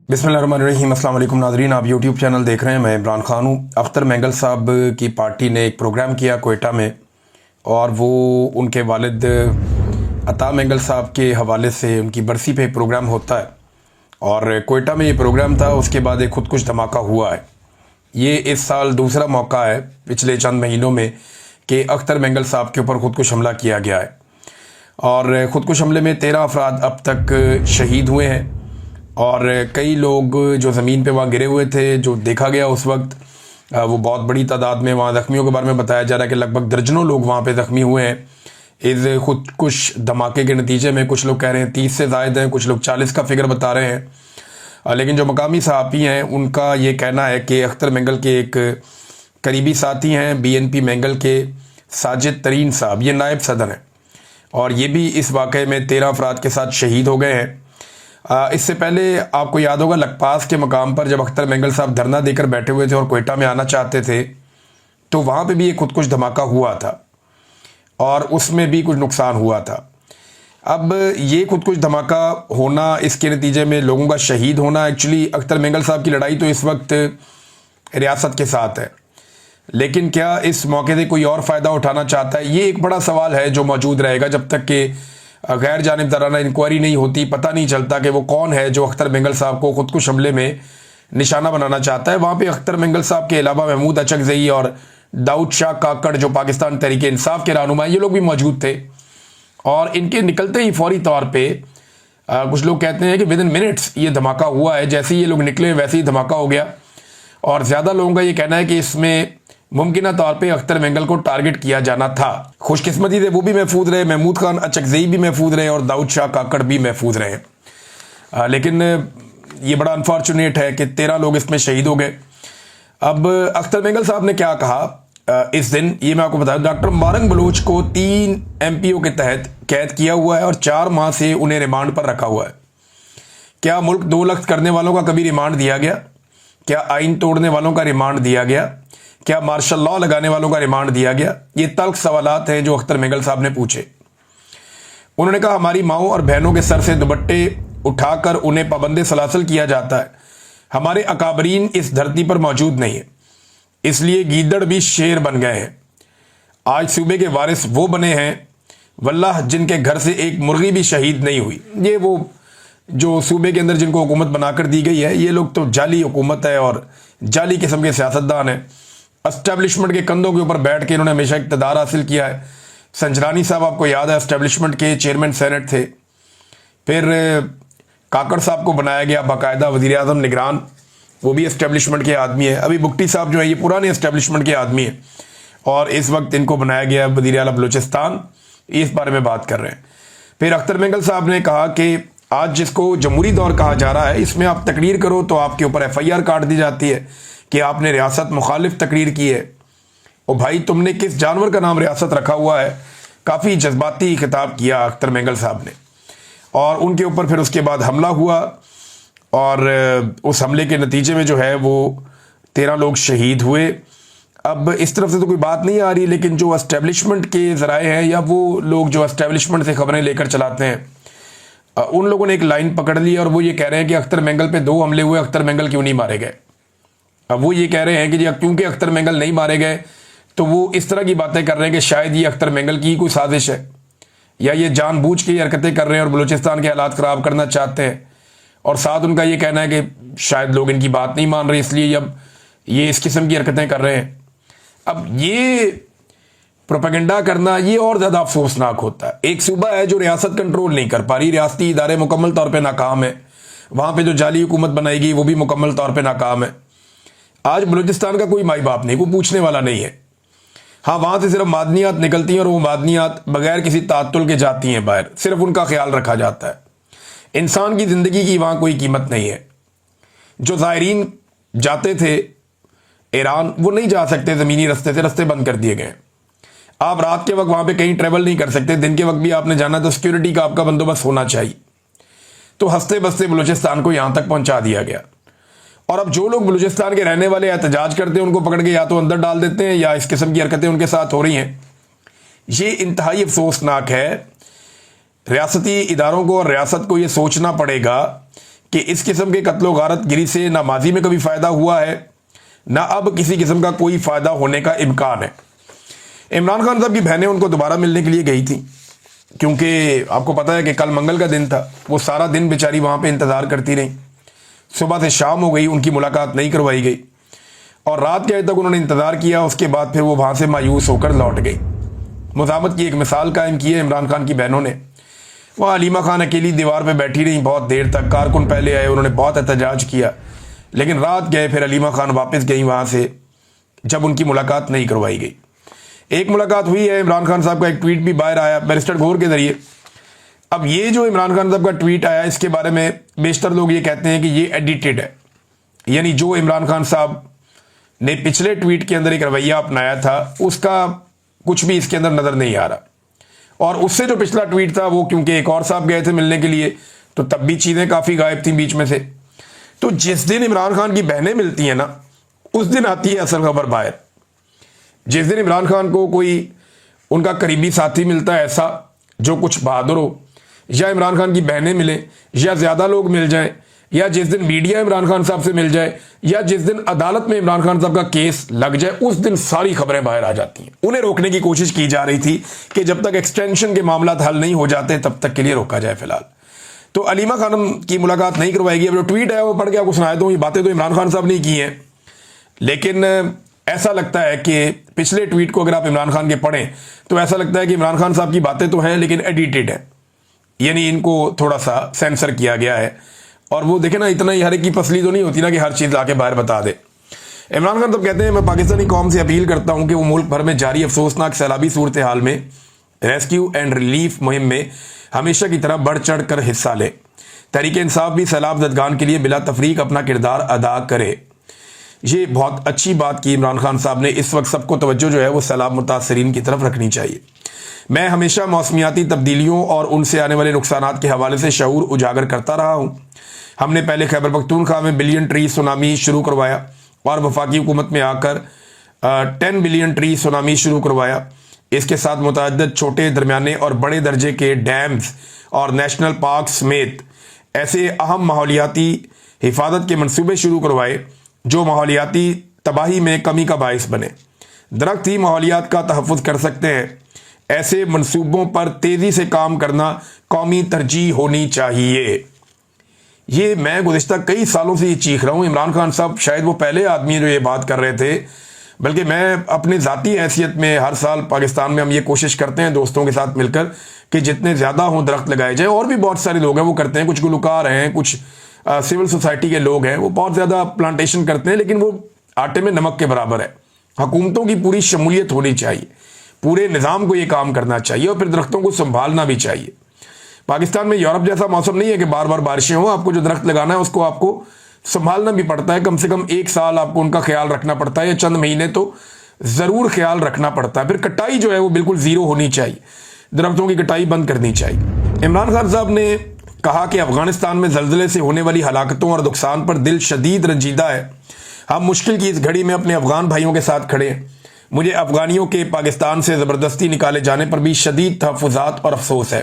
बिस्मिल्लाहिर्रहमानिर्रहीम। अस्सलाम वालेकुम नाज़रीन, आप यूट्यूब चैनल देख रहे हैं। मैं इमरान खान हूँ। अख्तर मेंगल साहब की पार्टी ने एक प्रोग्राम किया कोयटा में, और वो उनके वालिद अता मेंगल साहब के हवाले से उनकी बरसी पे प्रोग्राम होता है, और कोयटा में ये प्रोग्राम था। उसके बाद एक खुदकुश धमाका हुआ है। ये इस साल दूसरा मौका है पिछले चंद महीनों में कि अख्तर मेंगल साहब के ऊपर खुदकुश हमला किया गया है, और खुदकुश हमले में 13 अफराद अब तक शहीद हुए हैं, और कई लोग जो ज़मीन पे वहाँ गिरे हुए थे, जो देखा गया उस वक्त, वो बहुत बड़ी तादाद में। वहाँ ज़ख्मियों के बारे में बताया जा रहा है कि लगभग दर्जनों लोग वहाँ पे ज़ख्मी हुए हैं इस खुदकुश धमाके के नतीजे में। कुछ लोग कह रहे हैं 30 से ज़ायद हैं, कुछ लोग 40 का फिगर बता रहे हैं। लेकिन जो मकामी सहाफ़ी हैं उनका ये कहना है कि अख्तर मेंगल के एक करीबी साथी हैं BNP मेंगल के साजिद तरीन साहब, ये नायब सदर हैं, और ये भी इस वाक़े में 13 अफराद के साथ शहीद हो गए हैं। इससे पहले आपको याद होगा लखपास के मकाम पर जब अख्तर मेंगल साहब धरना देकर बैठे हुए थे और कोयटा में आना चाहते थे, तो वहाँ पे भी एक खुदकुश धमाका हुआ था, और उसमें भी कुछ नुकसान हुआ था। अब ये खुदकुश धमाका होना, इसके नतीजे में लोगों का शहीद होना, एक्चुअली अख्तर मेंगल साहब की लड़ाई तो इस वक्त रियासत के साथ है, लेकिन क्या इस मौके से कोई और फ़ायदा उठाना चाहता है? ये एक बड़ा सवाल है जो मौजूद रहेगा जब तक कि गैर जानिबदाराना इंक्वायरी नहीं होती। पता नहीं चलता कि वो कौन है जो अख्तर मेंगल साहब को खुदकुश हमले में निशाना बनाना चाहता है। वहाँ पे अख्तर मेंगल साहब के अलावा महमूद अचकज़ई और दाऊद शाह काकड़, जो पाकिस्तान तहरीक इंसाफ के रहनुमा, ये लोग भी मौजूद थे, और इनके निकलते ही फौरी तौर पर कुछ लोग कहते हैं कि विद इन मिनट्स ये धमाका हुआ है। जैसे ही ये लोग निकले वैसे ही धमाका हो गया, और ज़्यादा लोगों का ये कहना है कि इसमें मुमकिन तौर पे अख्तर मेंगल को टारगेट किया जाना था। खुशकिस्मती से वो भी महफूज रहे, महमूद खान अचकज़ई भी महफूज रहे, और दाऊद शाह काकड़ भी महफूज रहे। लेकिन ये बड़ा अनफॉर्चुनेट है कि 13 लोग इसमें शहीद हो गए। अब अख्तर मेंगल साहब ने क्या कहा इस दिन, ये मैं आपको बता दूं। डॉक्टर मुबारक बलूच को 3 MPO के तहत कैद किया हुआ है, और 4 माह से उन्हें रिमांड पर रखा हुआ है। क्या मुल्क 2 लख्त करने वालों का कभी रिमांड दिया गया? क्या आइन तोड़ने वालों का रिमांड दिया गया? क्या मार्शल लॉ लगाने वालों का रिमांड दिया गया? ये तल्ख सवालात हैं जो अख्तर मेंगल साहब ने पूछे। उन्होंने कहा हमारी माओं और बहनों के सर से दुपट्टे उठाकर उन्हें पाबंदे सलासल किया जाता है। हमारे अकाबरीन इस धरती पर मौजूद नहीं है, इसलिए गीदड़ भी शेर बन गए हैं। आज सूबे के वारिस वो बने हैं वल्लाह जिनके घर से एक मुर्गी भी शहीद नहीं हुई। ये वो जो सूबे के अंदर जिनको हुकूमत बनाकर दी गई है, ये लोग तो जाली हुकूमत है और जाली किस्म के सियासतदान हैं। एस्टेब्लिशमेंट के कंधों के ऊपर बैठ के इन्होंने हमेशा इक़्तिदार हासिल किया है। संजरानी साहब आपको याद है एस्टेब्लिशमेंट के चेयरमैन सेनेट थे। फिर काकड़ साहब को बनाया गया बाकायदा वज़ीर आज़म निगरान, वो भी एस्टेब्लिशमेंट के आदमी है। अभी बुगटी साहब जो है ये पुराने एस्टेब्लिशमेंट के आदमी है, और इस वक्त इनको बनाया गया वज़ीर आला बलूचिस्तान। इस बारे में बात कर रहे हैं। फिर अख्तर मेंगल साहब ने कहा कि आज जिसको जमहूरी दौर कहा जा रहा है, इसमें आप तकरीर करो तो आपके ऊपर FIR काट दी जाती है कि आपने रियासत मुखालिफ तकरीर की है। और भाई तुमने किस जानवर का नाम रियासत रखा हुआ है? काफ़ी जज्बाती खिताब किया अख्तर मेंगल साहब ने, और उनके ऊपर फिर उसके बाद हमला हुआ, और उस हमले के नतीजे में जो है वो 13 लोग शहीद हुए। अब इस तरफ से तो कोई बात नहीं आ रही, लेकिन जो एस्टेब्लिशमेंट के ज़राए हैं या वो लोग जो एस्टेब्लिशमेंट से खबरें लेकर चलाते हैं, उन लोगों ने एक लाइन पकड़ ली, और वो ये कह रहे हैं कि अख्तर मेंगल पे 2 हमले हुए, अख्तर मेंगल क्यों नहीं मारे गए? अब वो ये कह रहे हैं कि क्योंकि अख्तर मेंगल नहीं मारे गए, तो वो इस तरह की बातें कर रहे हैं कि शायद ये अख्तर मेंगल की कोई साजिश है, या ये जानबूझ के हरकतें कर रहे हैं और बलूचिस्तान के हालात ख़राब करना चाहते हैं। और साथ उनका ये कहना है कि शायद लोग इनकी बात नहीं मान रहे, इसलिए अब ये इस किस्म की हरकतें कर रहे हैं। अब ये प्रोपेगेंडा करना ये और ज़्यादा अफसोसनाक होता है। एक सूबा है जो रियासत कंट्रोल नहीं कर पा रही, रियासती इदारे मुकम्मल तौर पर नाकाम है, वहाँ पर जो जाली हुकूमत बनाएगी वो भी मुकम्मल तौर पर नाकाम है। आज बलूचिस्तान का कोई माई बाप नहीं, कोई पूछने वाला नहीं है। हाँ, वहाँ से सिर्फ मादनियात निकलती हैं, और वो मादनियात बगैर किसी तातुल के जाती हैं बाहर, सिर्फ उनका ख्याल रखा जाता है। इंसान की ज़िंदगी की वहाँ कोई कीमत नहीं है। जो ज़ायरीन जाते थे ईरान, वो नहीं जा सकते ज़मीनी रास्ते से, रास्ते बंद कर दिए गए। आप रात के वक्त वहाँ पे कहीं ट्रेवल नहीं कर सकते, दिन के वक्त भी आपने जाना तो सिक्योरिटी का आपका बंदोबस्त होना चाहिए। तो हंसते बसते बलूचिस्तान को यहाँ तक पहुँचा दिया गया, और अब जो लोग बलूचिस्तान के रहने वाले एहतजाज करते हैं उनको पकड़ के या तो अंदर डाल देते हैं, या इस किस्म की हरकतें उनके साथ हो रही हैं। ये इंतहाई अफसोसनाक है। रियासती इदारों को और रियासत को ये सोचना पड़ेगा कि इस किस्म के कत्लो गारत गिरी से ना माजी में कभी फ़ायदा हुआ है, ना अब किसी किस्म का कोई फ़ायदा होने का इम्कान है। इमरान खान साहब की बहनें उनको दोबारा मिलने के लिए गई थी, क्योंकि आपको पता है कि कल मंगल का दिन था। वो सारा दिन बेचारी वहाँ पे इंतज़ार करती रही, सुबह से शाम हो गई, उनकी मुलाकात नहीं करवाई गई और रात के तक उन्होंने इंतज़ार किया। उसके बाद फिर वो वहाँ से मायूस होकर लौट गई। मुज़ाहमत की एक मिसाल कायम की है इमरान खान की बहनों ने। वहाँ अलीमा खान अकेली दीवार पे बैठी रही बहुत देर तक। कारकुन पहले आए, उन्होंने बहुत एहतजाज किया, लेकिन रात गए फिर अलीमा खान वापस गई वहाँ से, जब उनकी मुलाकात नहीं करवाई गई। एक मुलाकात हुई है, इमरान खान साहब का एक ट्वीट भी बाहर आया बैरिस्टर गौर के ज़रिए। अब ये जो इमरान खान साहब का ट्वीट आया, इसके बारे में बेशतर लोग ये कहते हैं कि ये एडिटेड है, यानी जो इमरान खान साहब ने पिछले ट्वीट के अंदर एक रवैया अपनाया था उसका कुछ भी इसके अंदर नज़र नहीं आ रहा। और उससे जो पिछला ट्वीट था वो क्योंकि एक और साहब गए थे मिलने के लिए, तो तब भी चीज़ें काफ़ी गायब थी बीच में से। तो जिस दिन इमरान खान की बहनें मिलती हैं ना, उस दिन आती है असल खबर बाहर। जिस दिन इमरान खान को कोई उनका करीबी साथी मिलता है ऐसा जो कुछ बहादुर हो, या इमरान खान की बहनें मिलें, या ज़्यादा लोग मिल जाएं, या जिस दिन मीडिया इमरान खान साहब से मिल जाए, या जिस दिन अदालत में इमरान खान साहब का केस लग जाए, उस दिन सारी खबरें बाहर आ जाती हैं। उन्हें रोकने की कोशिश की जा रही थी कि जब तक एक्सटेंशन के मामला हल नहीं हो जाते तब तक के लिए रोका जाए फिलहाल। तो अलीमा खानम की मुलाकात नहीं करवाएगी। अब जो ट्वीट है वो पढ़ के आपको सुनाया दूं, ये बातें तो इमरान खान साहब ने की हैं, लेकिन ऐसा लगता है कि पिछले ट्वीट को अगर आप इमरान खान के पढ़ें तो ऐसा लगता है कि इमरान खान साहब की बातें तो हैं लेकिन एडिटेड है, यानी इनको थोड़ा सा सेंसर किया गया है। और वो देखे ना, इतना ही हर एक की पसली तो नहीं होती ना कि हर चीज़ आके बाहर बता दे। इमरान खान तो कहते हैं, मैं पाकिस्तानी कौम से अपील करता हूं कि वो मुल्क भर में जारी अफसोसनाक सैलाबी सूरत हाल में रेस्क्यू एंड रिलीफ मुहिम में हमेशा की तरह बढ़ चढ़ कर हिस्सा ले। तहरीक इंसाफ भी सैलाब ज़दगान के लिए बिला तफरीक अपना किरदार अदा करे। ये बहुत अच्छी बात की इमरान खान साहब ने। इस वक्त सबको तवज्जो जो है वो सैलाब मुतासरीन की तरफ रखनी चाहिए। मैं हमेशा मौसमियाती तब्दीलियों और उनसे आने वाले नुकसानात के हवाले से शऊर उजागर करता रहा हूँ। हमने पहले खैबर पख्तूनख्वा में बिलियन ट्री सुनामी शुरू करवाया और वफाकी हुकूमत में आकर 10 बिलियन ट्री सुनामी शुरू करवाया। इसके साथ मुतअद्दिद छोटे, दरमियाने और बड़े दर्जे के डैम्स और नेशनल पार्क समेत ऐसे अहम माहौलियाती हिफाजत के मनसूबे शुरू करवाए जो माहौलियाती तबाही में कमी का बायस बने। दरख्त ही माहौलियात का तहफ़्फ़ुज़ कर सकते हैं। ऐसे मनसूबों पर तेज़ी से काम करना कौमी तरजीह होनी चाहिए। ये मैं गुज़िश्ता कई सालों से ये चीख रहा हूँ। इमरान खान साहब शायद वो पहले आदमी हैं जो ये बात कर रहे थे, बल्कि मैं अपने ज़ाती हैसियत में हर साल पाकिस्तान में हम ये कोशिश करते हैं दोस्तों के साथ मिलकर कि जितने ज़्यादा हों दरख्त लगाए जाए। और भी बहुत सारे लोग हैं वो करते हैं, कुछ गुलकार हैं, कुछ सिविल सोसाइटी के लोग हैं, वो बहुत ज़्यादा प्लांटेशन करते हैं, लेकिन वो आटे में नमक के बराबर है। हुकूमतों की पूरी शमूलियत होनी चाहिए, पूरे निज़ाम को ये काम करना चाहिए और फिर दरख्तों को संभालना भी चाहिए। पाकिस्तान में यूरोप जैसा मौसम नहीं है कि बार बार बारिशें हों। आपको जो दरख्त लगाना है उसको आपको संभालना भी पड़ता है। कम से कम 1 साल आपको उनका ख्याल रखना पड़ता है, या चंद महीने तो ज़रूर ख्याल रखना पड़ता है। फिर कटाई जो है वो बिल्कुल ज़ीरो होनी चाहिए, दरख्तों की कटाई बंद करनी चाहिए। इमरान खान साहब ने कहा कि अफगानिस्तान में ज़ल्ज़ले से होने वाली हलाकतों और नुकसान पर दिल शदीद रंजीदा है। हम मुश्किल की इस घड़ी में अपने अफगान भाइयों के साथ खड़े हैं। मुझे अफगानियों के पाकिस्तान से ज़बरदस्ती निकाले जाने पर भी शदीद तहफ़्फ़ुज़ात और अफसोस है।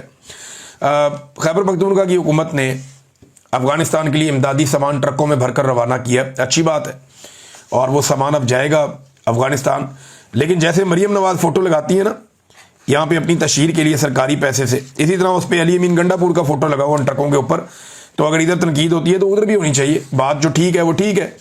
खैबर पख्तूनख्वा की हुकूमत ने अफगानिस्तान के लिए इमदादी सामान ट्रकों में भरकर रवाना किया, अच्छी बात है, और वो सामान अब जाएगा अफगानिस्तान। लेकिन जैसे मरीम नवाज फ़ोटो लगाती है ना यहाँ पे अपनी तशहीर के लिए सरकारी पैसे से, इसी तरह उस पर अली अमीन गंडापुर का फ़ोटो लगा हुआ उन ट्रकों के ऊपर। तो अगर इधर तनकीद होती है तो उधर भी होनी चाहिए। बात जो ठीक है वो ठीक है,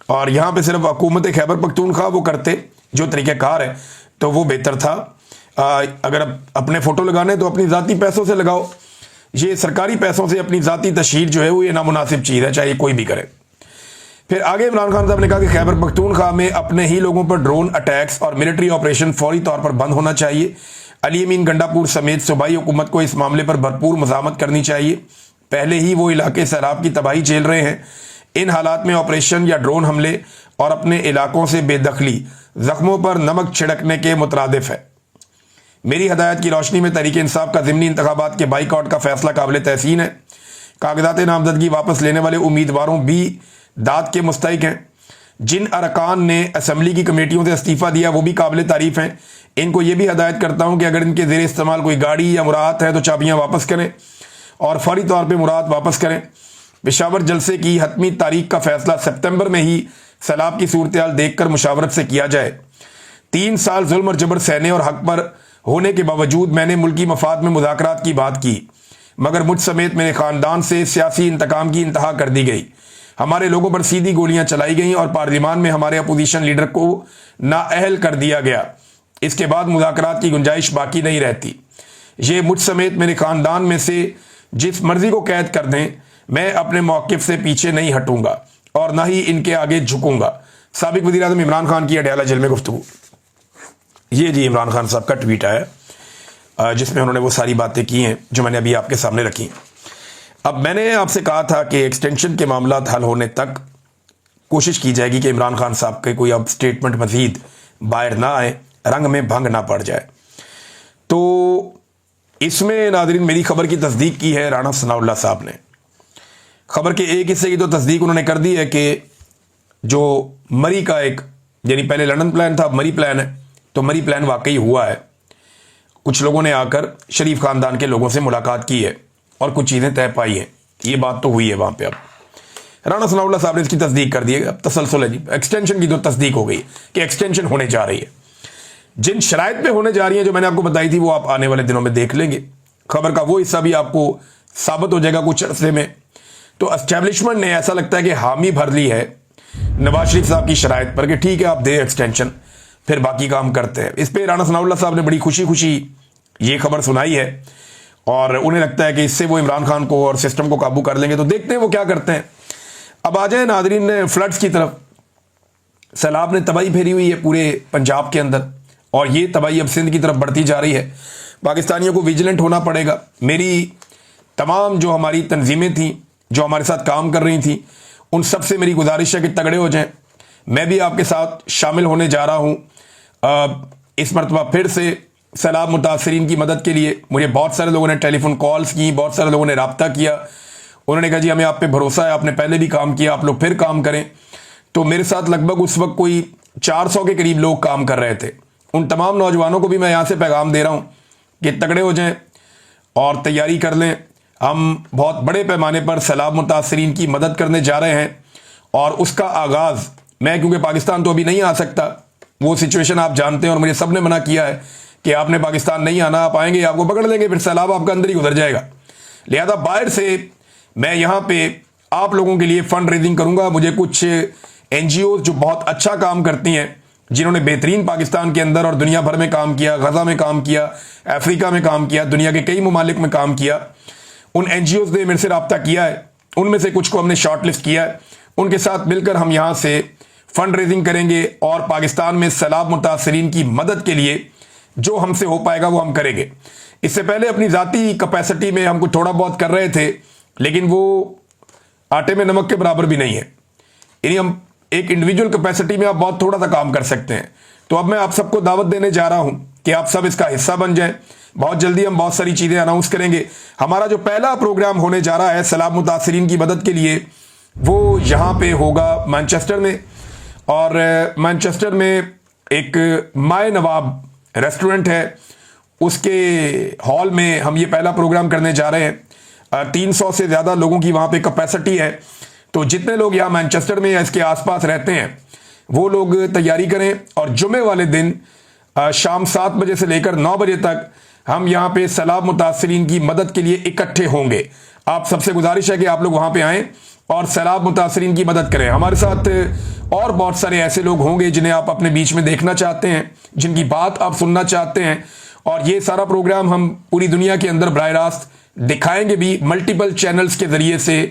और यहाँ पे सिर्फ हुकूमत खैबर पख्तूनख्वा वो करते जो तरीक़ाकार है तो वो बेहतर था। अगर अपने फ़ोटो लगाने तो अपनी ज़ाती पैसों से लगाओ। ये सरकारी पैसों से अपनी ज़ाती तशहीर जो है वो ये नामुनासिब चीज़ है, चाहे कोई भी करे। फिर आगे इमरान खान साहब ने कहा कि खैबर पख्तूनख्वा में अपने ही लोगों पर ड्रोन अटैक्स और मिलिट्री ऑपरेशन फौरी तौर पर बंद होना चाहिए। अली अमीन गंडापुर समेत सूबाई हुकूमत को इस मामले पर भरपूर मज़ामत करनी चाहिए। पहले ही वो इलाके सैलाब की तबाही झेल रहे हैं। इन हालात में ऑपरेशन या ड्रोन हमले और अपने इलाकों से बेदखली ज़ख्मों पर नमक छिड़कने के मुतरादिफ है। मेरी हदायत की रोशनी में तहरीक इंसाफ का ज़िमनी इंतखाबात के बाइकआउट का फैसला काबिल तहसीन है। कागजात नामजदगी वापस लेने वाले उम्मीदवारों भी दाद के मुस्तहिक हैं। जिन अरकान ने असम्बली की कमेटियों से इस्तीफ़ा दिया वो भी काबिल तारीफ़ हैं। इनको ये भी हदायत करता हूँ कि अगर इनके ज़ेर इस्तेमाल कोई गाड़ी या मुराद है तो चाबियाँ वापस करें और फौरी तौर पर मुराद वापस करें। पेशावर जलसे की हतमी तारीख का फैसला सितंबर में ही सैलाब की सूरत देखकर मुशावरत से किया जाए। 3 साल जुल्म और जबर सहने और हक पर होने के बावजूद मैंने मुल्की मफाद में मुज़ाकरात की बात की, मगर मुझ समेत मेरे ख़ानदान से सियासी इंतकाम की इंतहा कर दी गई। हमारे लोगों पर सीधी गोलियां चलाई गईं और पार्लियामान में हमारे अपोजिशन लीडर को नाअहल कर दिया गया। इसके बाद मुज़ाकरात की गुंजाइश बाकी नहीं रहती। ये मुझ समेत मेरे ख़ानदान में से जिस मर्जी को कैद कर दें, मैं अपने मौक़िफ़ से पीछे नहीं हटूंगा और ना ही इनके आगे झुकूंगा। साबिक वज़ीर आज़म इमरान खान की अडयाला जेल में गुफ्तगू। ये जी इमरान खान साहब का ट्वीट है जिसमें उन्होंने वो सारी बातें की हैं जो मैंने अभी आपके सामने रखी। अब मैंने आपसे कहा था कि एक्सटेंशन के मामला हल होने तक कोशिश की जाएगी कि इमरान खान साहब के कोई अब स्टेटमेंट मजीद बाहर ना आए, रंग में भंग ना पड़ जाए। तो इसमें नाज़रीन मेरी खबर की तस्दीक की है राणा सनाउल्लाह साहब ने। खबर के एक हिस्से की तो तस्दीक उन्होंने कर दी है कि जो मरी का एक, यानी पहले लंदन प्लान था, अब मरी प्लान है, तो मरी प्लान वाकई हुआ है। कुछ लोगों ने आकर शरीफ खानदान के लोगों से मुलाकात की है और कुछ चीज़ें तय पाई हैं। ये बात तो हुई है वहाँ पे। अब राणा सनाउल्लाह साहब ने इसकी तस्दीक कर दी है। अब तसलसल है जी, एक्सटेंशन की तो तस्दीक हो गई कि एक्सटेंशन होने जा रही है। जिन शराइत पे होने जा रही है जो मैंने आपको बताई थी वो आप आने वाले दिनों में देख लेंगे। खबर का वो हिस्सा भी आपको साबित हो जाएगा कुछ अरसे में। तो एस्टेब्लिशमेंट ने ऐसा लगता है कि हामी भर ली है नवाज शरीफ साहब की शराइत पर कि ठीक है आप दे एक्सटेंशन, फिर बाकी काम करते हैं। इस पर राणा सनाउल्लाह साहब ने बड़ी खुशी खुशी ये खबर सुनाई है और उन्हें लगता है कि इससे वो इमरान खान को और सिस्टम को काबू कर लेंगे। तो देखते हैं वो क्या करते हैं। अब आ जाए नादरीन फ्लड्स की तरफ। सैलाब ने तबाही फेरी हुई है पूरे पंजाब के अंदर और ये तबाही अब सिंध की तरफ बढ़ती जा रही है। पाकिस्तानियों को विजिलेंट होना पड़ेगा। मेरी तमाम जो हमारी तंजीमें थी जो हमारे साथ काम कर रही थी उन सब से मेरी गुजारिश है कि तगड़े हो जाएं। मैं भी आपके साथ शामिल होने जा रहा हूँ इस मरतबा फिर से सैलाब मुतासरीन की मदद के लिए। मुझे बहुत सारे लोगों ने टेलीफोन कॉल्स की, बहुत सारे लोगों ने रब्ता किया। उन्होंने कहा जी हमें आप पे भरोसा है, आपने पहले भी काम किया, आप लोग फिर काम करें। तो मेरे साथ लगभग उस वक्त कोई 400 के करीब लोग काम कर रहे थे। उन तमाम नौजवानों को भी मैं यहाँ से पैगाम दे रहा हूँ कि तगड़े हो जाएं और तैयारी कर लें। हम बहुत बड़े पैमाने पर सैलाब मुतासरीन की मदद करने जा रहे हैं और उसका आगाज़ मैं, क्योंकि पाकिस्तान तो अभी नहीं आ सकता, वो सिचुएशन आप जानते हैं और मुझे सब ने मना किया है कि आपने पाकिस्तान नहीं आना, आप आएंगे आपको पकड़ लेंगे, फिर सैलाब आपका अंदर ही गुजर जाएगा। लिहाजा बाहर से मैं यहाँ पे आप लोगों के लिए फंड रेजिंग करूँगा। मुझे कुछ NGOs जो बहुत अच्छा काम करती हैं, जिन्होंने बेहतरीन पाकिस्तान के अंदर और दुनिया भर में काम किया, गजा में काम किया, अफ्रीका में काम किया, दुनिया के कई ममालिक में काम किया, उन NGOs ने मेरे से रब्ता किया है। उनमें से कुछ को हमने शॉर्ट लिस्ट किया है। उनके साथ मिलकर हम यहाँ से फंड रेजिंग करेंगे और पाकिस्तान में सैलाब मुतासरीन की मदद के लिए जो हमसे हो पाएगा वो हम करेंगे। इससे पहले अपनी ज़ाती कैपेसिटी में हम कुछ थोड़ा बहुत कर रहे थे, लेकिन वो आटे में नमक के बराबर भी नहीं है। यानी हम एक इंडिविजुअल कैपेसिटी में आप बहुत थोड़ा सा काम कर सकते हैं। तो अब मैं आप सबको दावत देने जा रहा हूं कि आप सब इसका हिस्सा बन जाएं। बहुत जल्दी हम बहुत सारी चीज़ें अनाउंस करेंगे। हमारा जो पहला प्रोग्राम होने जा रहा है सैलाब मुतासरीन की मदद के लिए, वो यहाँ पे होगा मैनचेस्टर में। और मैनचेस्टर में एक माए नवाब रेस्टोरेंट है, उसके हॉल में हम ये पहला प्रोग्राम करने जा रहे हैं। 300 से ज़्यादा लोगों की वहाँ पे कैपेसिटी है। तो जितने लोग यहाँ मैनचेस्टर में या इसके आसपास रहते हैं वो लोग तैयारी करें और जुमे वाले दिन शाम 7 बजे से लेकर 9 बजे तक हम यहाँ पे सैलाब मुतासरीन की मदद के लिए इकट्ठे होंगे। आप सबसे गुजारिश है कि आप लोग वहाँ पे आएँ और सैलाब मुतासरीन की मदद करें। हमारे साथ और बहुत सारे ऐसे लोग होंगे जिन्हें आप अपने बीच में देखना चाहते हैं, जिनकी बात आप सुनना चाहते हैं। और ये सारा प्रोग्राम हम पूरी दुनिया के अंदर बराह रास्त दिखाएंगे भी मल्टीपल चैनल्स के ज़रिए से।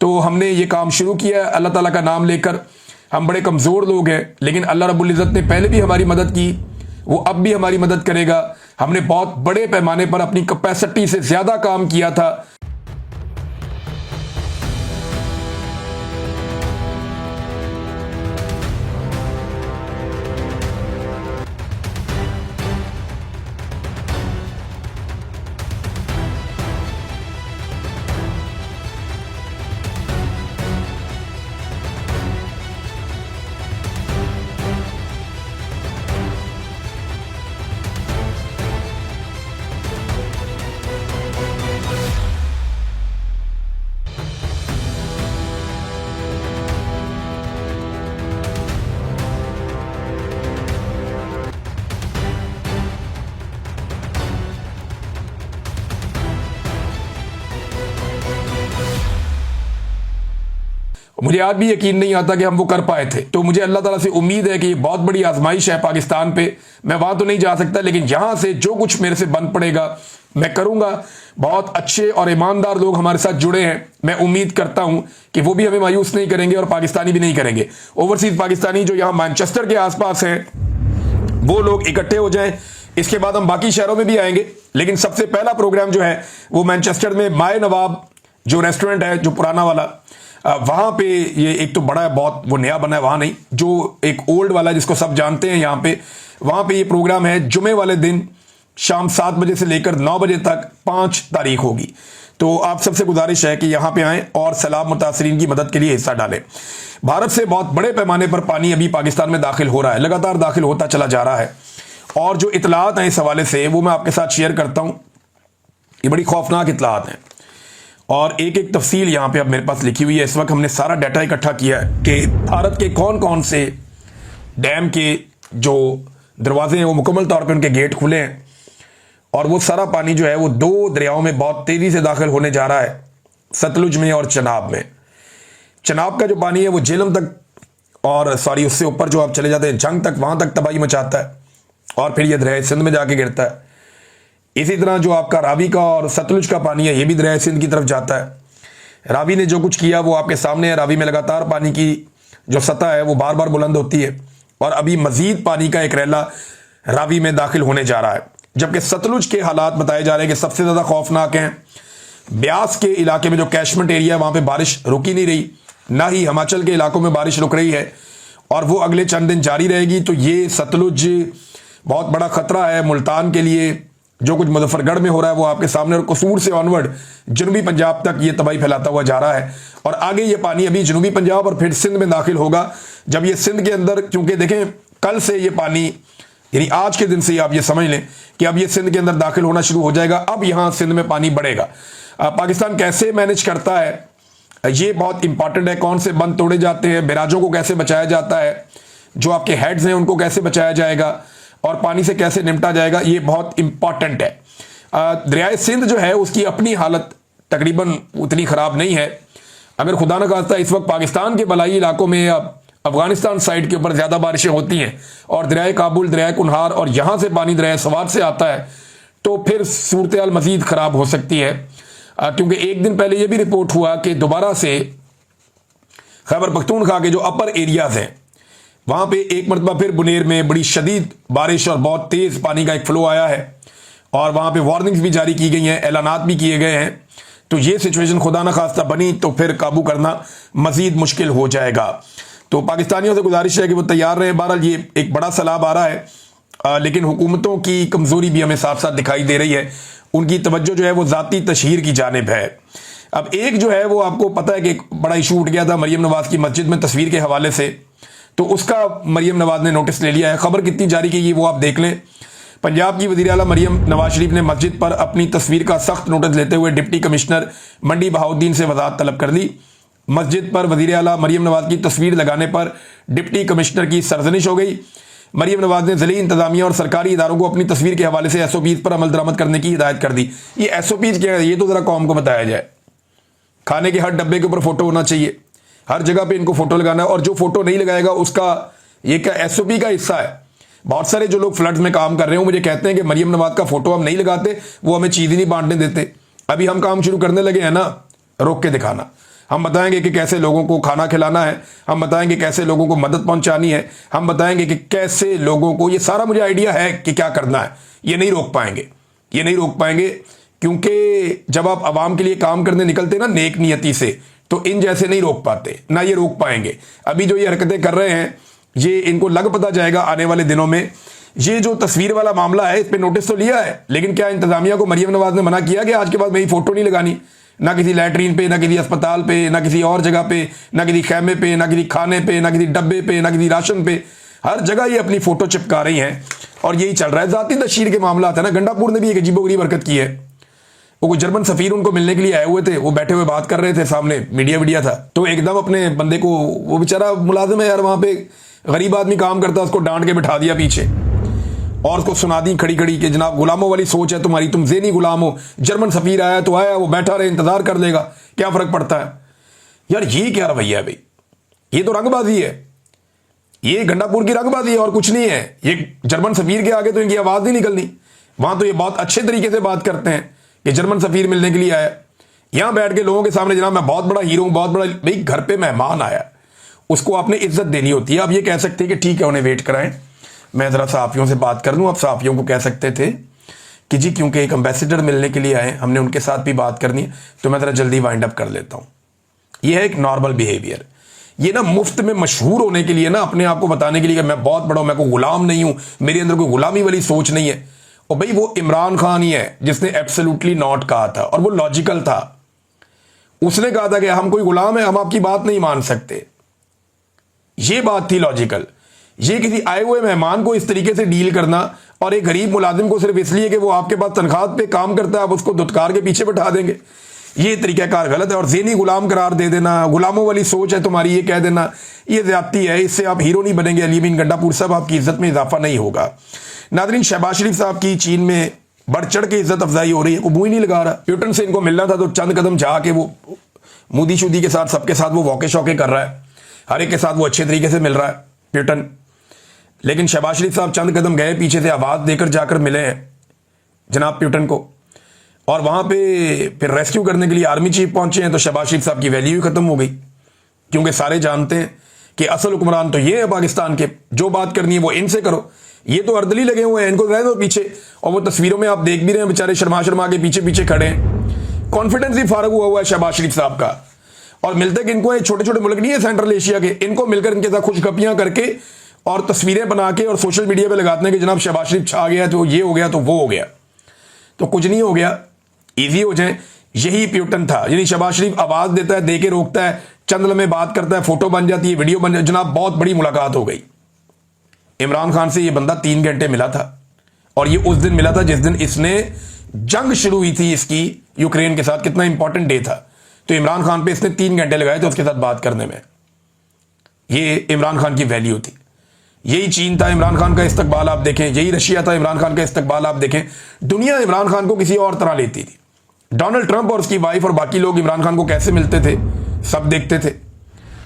तो हमने ये काम शुरू किया है अल्लाह ताला का नाम लेकर। हम बड़े कमज़ोर लोग हैं, लेकिन अल्लाह रब्बुल इज़्ज़त ने पहले भी हमारी मदद की, वो अब भी हमारी मदद करेगा। हमने बहुत बड़े पैमाने पर अपनी कैपेसिटी से ज़्यादा काम किया था। मुझे आज भी यकीन नहीं आता कि हम वो कर पाए थे। तो मुझे अल्लाह ताला से उम्मीद है कि ये बहुत बड़ी आजमाइश है पाकिस्तान पे। मैं वहां तो नहीं जा सकता, लेकिन यहां से जो कुछ मेरे से बन पड़ेगा मैं करूंगा। बहुत अच्छे और ईमानदार लोग हमारे साथ जुड़े हैं, मैं उम्मीद करता हूं कि वो भी हमें मायूस नहीं करेंगे और पाकिस्तानी भी नहीं करेंगे। ओवरसीज पाकिस्तानी जो यहाँ मैनचेस्टर के आसपास हैं वो लोग इकट्ठे हो जाएं। इसके बाद हम बाकी शहरों में भी आएंगे, लेकिन सबसे पहला प्रोग्राम जो है वो मैनचेस्टर में माए नवाब जो रेस्टोरेंट है, जो पुराना वाला, वहां पे ये एक तो बड़ा है बहुत, वो नया बना है वहां नहीं, जो एक ओल्ड वाला जिसको सब जानते हैं यहाँ पे, वहां पे ये प्रोग्राम है। जुमे वाले दिन शाम 7 बजे से लेकर 9 बजे तक 5 तारीख होगी। तो आप सबसे गुजारिश है कि यहाँ पे आएं और सैलाब मुतासरीन की मदद के लिए हिस्सा डालें। भारत से बहुत बड़े पैमाने पर पानी अभी पाकिस्तान में दाखिल हो रहा है, लगातार दाखिल होता चला जा रहा है, और जो इतलात हैं इस हवाले से वो मैं आपके साथ शेयर करता हूं। ये बड़ी खौफनाक इतलात हैं और एक एक तफसील यहाँ पे अब मेरे पास लिखी हुई है। इस वक्त हमने सारा डाटा इकट्ठा किया है कि भारत के कौन कौन से डैम के जो दरवाजे हैं वो मुकम्मल तौर पे उनके गेट खुले हैं, और वो सारा पानी जो है वो 2 दरियाओं में बहुत तेजी से दाखिल होने जा रहा है, सतलुज में और चनाब में। चनाब का जो पानी है वो झेलम तक, और सॉरी उससे ऊपर जो आप चले जाते हैं जंग तक, वहां तक तबाही मचाता है और फिर ये दरिया सिंध में जाके गिरता है। इसी तरह जो आपका रावी का और सतलुज का पानी है ये भी दरिया सिंध की तरफ जाता है। रावी ने जो कुछ किया वो आपके सामने है। रावी में लगातार पानी की जो सतह है वो बार बार बुलंद होती है, और अभी मजीद पानी का एक रैला रावी में दाखिल होने जा रहा है। जबकि सतलुज के हालात बताए जा रहे हैं कि सबसे ज्यादा खौफनाक हैं। ब्यास के इलाके में जो कैशमेंट एरिया है वहां पे बारिश रुकी नहीं रही, ना ही हिमाचल के इलाकों में बारिश रुक रही है, और वो अगले चंद दिन जारी रहेगी। तो ये सतलुज बहुत बड़ा खतरा है मुल्तान के लिए। जो कुछ मुजफ्फरगढ़ में हो रहा है वो आपके सामने, और कसूर से ऑनवर्ड जनूबी पंजाब तक ये तबाही फैलाता हुआ जा रहा है, और आगे ये पानी अभी जनूबी पंजाब और फिर सिंध में दाखिल होगा। जब ये सिंध के अंदर, क्योंकि देखें कल से ये पानी, यानी आज के दिन से ही आप ये समझ लें कि अब ये सिंध के अंदर दाखिल होना शुरू हो जाएगा। अब यहां सिंध में पानी बढ़ेगा। पाकिस्तान कैसे मैनेज करता है ये बहुत इंपॉर्टेंट है। कौन से बंद तोड़े जाते हैं, बैराजों को कैसे बचाया जाता है, जो आपके हेड्स हैं उनको कैसे बचाया जाएगा, और पानी से कैसे निपटा जाएगा, ये बहुत इंपॉर्टेंट है। दरियाए सिंध जो है उसकी अपनी हालत तकरीबन उतनी खराब नहीं है। अगर खुदा न खास्ता इस वक्त पाकिस्तान के बलाई इलाकों में या अफगानिस्तान साइड के ऊपर ज्यादा बारिशें होती हैं और दरियाए काबुल, दरियाए कुनहार और यहां से पानी दरियाए सवात से आता है, तो फिर सूरत हाल मजीद खराब हो सकती है। क्योंकि एक दिन पहले यह भी रिपोर्ट हुआ कि दोबारा से खैबर पख्तूनख्वा के जो अपर एरियाज हैं वहां पे एक मरतबा फिर बुनेर में बड़ी शदीद बारिश और बहुत तेज पानी का एक फ्लो आया है, और वहां पे वार्निंग्स भी जारी की गई हैं, ऐलानात भी किए गए हैं। तो ये सिचुएशन खुदा न खास्ता बनी तो फिर काबू करना मजीद मुश्किल हो जाएगा। तो पाकिस्तानियों से गुजारिश है कि वो तैयार रहे। बहरहाल ये एक बड़ा सैलाब आ रहा है, लेकिन हुकूमतों की कमजोरी भी हमें साथ साथ दिखाई दे रही है। उनकी तवज्जो जो है वो जाती तशहीर की जानिब है। अब एक जो है वो आपको पता है कि एक बड़ा इशू उठ गया था मरियम नवाज की मस्जिद में तस्वीर के हवाले से, तो उसका मरियम नवाज ने नोटिस ले लिया है। खबर कितनी जारी की वो आप देख लें। पंजाब की वज़ीर आला मरियम नवाज शरीफ ने मस्जिद पर अपनी तस्वीर का सख्त नोटिस लेते हुए डिप्टी कमिश्नर मंडी बहाउद्दीन से वजाहत तलब कर ली। मस्जिद पर वज़ीर आला मरियम नवाज की तस्वीर लगाने पर डिप्टी कमिश्नर की सरजनिश हो गई। मरियम नवाज ने ज़िली इंतजामिया और सरकारी इदारों को अपनी तस्वीर के हवाले से SOPs पर अमल दरामद करने की हिदायत कर दी। ये SOPs क्या है ये तो ज़रा कौम को बताया जाए। खाने के हर डब्बे के ऊपर फोटो होना चाहिए, हर जगह पे इनको फोटो लगाना है, और जो फोटो नहीं लगाएगा उसका ये क्या SOP का हिस्सा है। बहुत सारे जो लोग फ्लड्स में काम कर रहे हो मुझे कहते हैं कि मरियम नवाज का फोटो हम नहीं लगाते, वो हमें चीज़ ही नहीं बांटने देते। अभी हम काम शुरू करने लगे हैं ना, रोक के दिखाना। हम बताएंगे कि कैसे लोगों को खाना खिलाना है, हम बताएंगे कैसे लोगों को मदद पहुंचानी है, हम बताएंगे कि कैसे लोगों को, ये सारा मुझे आइडिया है कि क्या करना है। ये नहीं रोक पाएंगे, ये नहीं रोक पाएंगे, क्योंकि जब आप आवाम के लिए काम करने निकलते ना नेक नियति से, तो इन जैसे नहीं रोक पाते, ना ये रोक पाएंगे। अभी जो ये हरकतें कर रहे हैं ये इनको लग पता जाएगा आने वाले दिनों में। ये जो तस्वीर वाला मामला है इस पे नोटिस तो लिया है, लेकिन क्या इंतजामिया को मरियम नवाज ने मना किया कि आज के बाद मेरी फोटो नहीं लगानी, ना किसी लैटरीन पे, ना किसी अस्पताल पे, ना किसी और जगह पे, ना किसी खैमे पे, ना किसी खाने पे, ना किसी डब्बे पे, ना किसी राशन पे, हर जगह ये अपनी फोटो चिपका रही हैं और यही चल रहा है। जाती तशहीर के मामला है ना। गंडापुर ने भी एक अजीबोगरीब हरकत की है। वो कोई जर्मन सफीर उनको मिलने के लिए आए हुए थे, वो बैठे हुए बात कर रहे थे, सामने मीडिया था, तो एकदम अपने बंदे को, वो बेचारा मुलाजिम है यार वहां पे, गरीब आदमी काम करता है, उसको डांट के बिठा दिया पीछे और उसको सुना दी खड़ी खड़ी कि जनाब गुलामों वाली सोच है तुम्हारी, तुम ज़ेनी गुलाम हो। जर्मन सफीर आया तो आया, वो बैठा रहे, इंतजार कर लेगा, क्या फर्क पड़ता है यार। ये क्या रवैया है भाई। ये तो रंगबाजी है, ये गंडापुर की रंगबाजी है और कुछ नहीं है। ये जर्मन सफीर के आगे तो इनकी आवाज नहीं निकलनी। वहां तो ये बहुत अच्छे तरीके से बात करते हैं कि जर्मन सफीर मिलने के लिए आया, यहां बैठ के लोगों के सामने जनाब मैं बहुत बड़ा हीरो हूं, बहुत बड़ा। भाई घर पे मेहमान आया, उसको आपने इज्जत देनी होती है। आप ये कह सकते हैं कि ठीक है उन्हें वेट कराएं, मैं जरा सहाफियों से बात कर लूं। आप सहाफियों को कह सकते थे कि जी क्योंकि एक एम्बेसडर मिलने के लिए आए, हमने उनके साथ भी बात करनी है, तो मैं जरा जल्दी वाइंड अप कर लेता हूं। यह है एक नॉर्मल बिहेवियर। ये ना मुफ्त में मशहूर होने के लिए ना, अपने आप को बताने के लिए कि मैं बहुत बड़ा हूं, मैं कोई गुलाम नहीं हूं, मेरे अंदर कोई गुलामी वाली सोच नहीं है। और भाई वो इमरान खान ही है जिसने एब्सोल्युटली नॉट कहा था, और वो लॉजिकल था। उसने कहा था कि हम कोई गुलाम है, हम आपकी बात नहीं मान सकते। ये बात थी लॉजिकल। ये किसी आए हुए मेहमान को इस तरीके से डील करना, और एक गरीब मुलाजिम को सिर्फ इसलिए कि वो आपके पास तनख्वाह पे काम करता है आप उसको धुतकार के पीछे बैठा देंगे, ये तरीकाकार गलत है। और ज़हनी गुलाम करार दे देना, गुलामों वाली सोच है तुम्हारी, ये कह देना, ये ज्यादती है। इससे आप हीरो नहीं बनेंगे अली अमीन गंडापुर साहब, आपकी इज्जत में इजाफा नहीं होगा। नादरीन, शहबाज शरीफ साहब की चीन में बढ़ चढ़ के इज्जत अफजाई हो रही है, वो मुंह ही नहीं लगा रहा। प्यूटन से इनको मिलना था तो चंद कदम जाके वो मोदी शुदी के साथ सबके साथ वो वॉके शौके कर रहा है, हर एक के साथ वो अच्छे तरीके से मिल रहा है प्यूटन। लेकिन शहबाज शरीफ साहब चंद कदम गए पीछे से, आवाज देकर जाकर मिले हैं जनाब प्यूटन को, और वहां पे फिर रेस्क्यू करने के लिए आर्मी चीफ पहुंचे हैं। तो शहबाज शरीफ साहब की वैल्यू ही खत्म हो गई, क्योंकि सारे जानते हैं कि असल हुक्मरान तो ये है पाकिस्तान के, जो बात करनी है वो इनसे करो। ये तो अर्दली लगे हुए हैं, इनको रह दो पीछे। और वो तस्वीरों में आप देख भी रहे हैं, बेचारे शर्मा शर्मा के पीछे पीछे खड़े हैं। कॉन्फिडेंस ही फारग हुआ है शहबाज शरीफ साहब का। और मिलते कि इनको छोटे छोटे मुल्क नहीं है सेंट्रल एशिया के, इनको मिलकर इनके साथ खुशखपियां करके और तस्वीरें बना के और सोशल मीडिया पे लगाते हैं कि जनाब शहबाज शरीफ छा गया, तो ये हो गया, तो वो हो गया। तो कुछ नहीं हो गया, इजी हो जाए। यही प्यूटन था, यानी शहबाज शरीफ आवाज देता है, दे के रोकता है, चंद लम्हे बात करता है, फोटो बन जाती है, वीडियो बन जाती है। जनाब बहुत बड़ी मुलाकात हो गई। इमरान खान से ये बंदा 3 घंटे मिला था, और ये उस दिन मिला था जिस दिन इसने जंग शुरू हुई थी इसकी यूक्रेन के साथ। कितना इंपॉर्टेंट डे था, तो इमरान खान पे इसने 3 घंटे लगाए थे उसके साथ बात करने में। ये इमरान खान की वैल्यू थी। यही चीन था इमरान खान का इस्तकबाल आप देखें, यही रशिया था इमरान खान का इस्तकबाल आप देखें। दुनिया इमरान खान को किसी और तरह लेती थी। डोनाल्ड ट्रंप और उसकी वाइफ और बाकी लोग इमरान खान को कैसे मिलते थे सब देखते थे।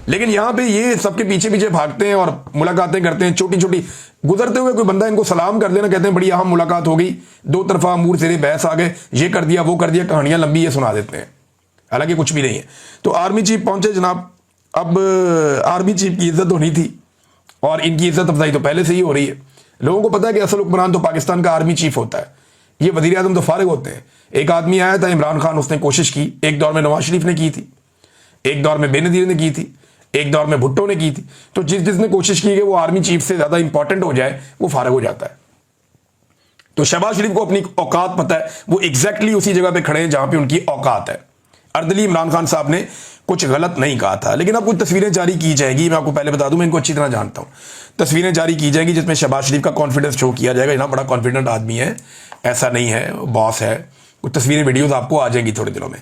लेकिन यहां पे ये सबके पीछे पीछे भागते हैं और मुलाकातें करते हैं, छोटी छोटी। गुजरते हुए कोई बंदा इनको सलाम कर देना, कहते हैं बड़ी अहम मुलाकात हो गई, 2 तरफा अमूर सिरे बहस आ गए, ये कर दिया वो कर दिया, कहानियां लंबी ये सुना देते हैं, हालांकि कुछ भी नहीं है। तो आर्मी चीफ पहुंचे जनाब। अब आर्मी चीफ की इज्जत होनी थी, और इनकी इज्जत अफजाई तो पहले से ही हो रही है। लोगों को पता है कि असल हुक्मरान तो पाकिस्तान का आर्मी चीफ होता है, ये वजीर आजम तो फारिग होते हैं। एक आदमी आया था इमरान खान, उसने कोशिश की, एक दौर में नवाज शरीफ ने की थी, एक दौर में बेनजीर ने की थी, एक दौर में भुट्टो ने की थी। तो जिसने कोशिश की कि वो आर्मी चीफ से ज्यादा इंपॉर्टेंट हो जाए, वो फारिग हो जाता है। तो शहबाज शरीफ को अपनी औकात पता है, वो एग्जैक्टली उसी जगह पे खड़े हैं जहां पे उनकी औकात है। अर्दली इमरान खान साहब ने कुछ गलत नहीं कहा था। लेकिन अब कुछ तस्वीरें जारी की जाएगी, मैं आपको पहले बता दूं, मैं इनको अच्छी तरह जानता हूं। तस्वीरें जारी की जाएगी जिसमें शहबाज शरीफ का कॉन्फिडेंस शो किया जाएगा, इतना बड़ा कॉन्फिडेंट आदमी है, ऐसा नहीं है, बॉस है। कुछ तस्वीरें वीडियोस आपको आ जाएंगी थोड़े दिनों में।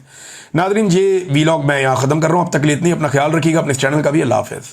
नादरीन, ये वीलॉग मैं यहाँ खत्म कर रहा हूँ। अब तक के लिए इतनी, अपना ख्याल रखिएगा, अपने चैनल का भी। अल्लाह हाफिज़।